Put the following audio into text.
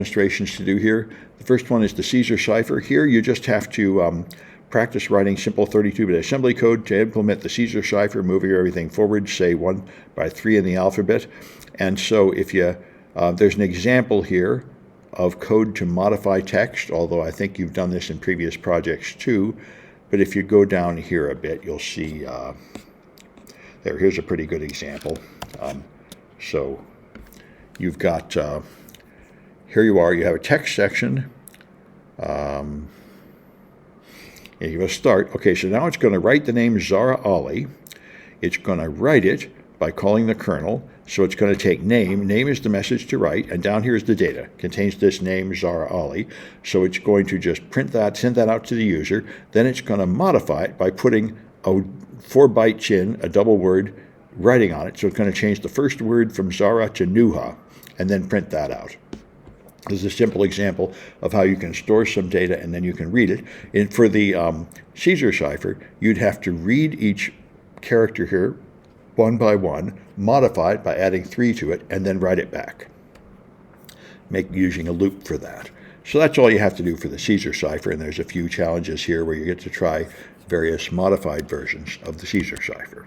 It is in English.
demonstrations to do here. The first one is the Caesar cipher. Here you just have to practice writing simple 32-bit assembly code to implement the Caesar cipher, moving everything forward, say 1 by 3 in the alphabet. And so if you, there's an example here of code to modify text, although I think you've done this in previous projects too. But if you go down here a bit, you'll see, here's a pretty good example. So you've got, here you are, you have a text section. You go start. Okay, so now it's going to write the name Zahra Ali. It's going to write it by calling the kernel. So it's going to take name. Name is the message to write, and down here is the data. Contains this name, Zahra Ali. So it's going to just print that, send that out to the user. Then it's going to modify it by putting a 4-byte chin, a double word, writing on it. So it's going to change the first word from Zahra to Nuha, and then print that out. This is a simple example of how you can store some data and then you can read it. And for the Caesar cipher, you'd have to read each character here one by one, modify it by adding 3 to it, and then write it back, using a loop for that. So that's all you have to do for the Caesar cipher, and there's a few challenges here where you get to try various modified versions of the Caesar cipher.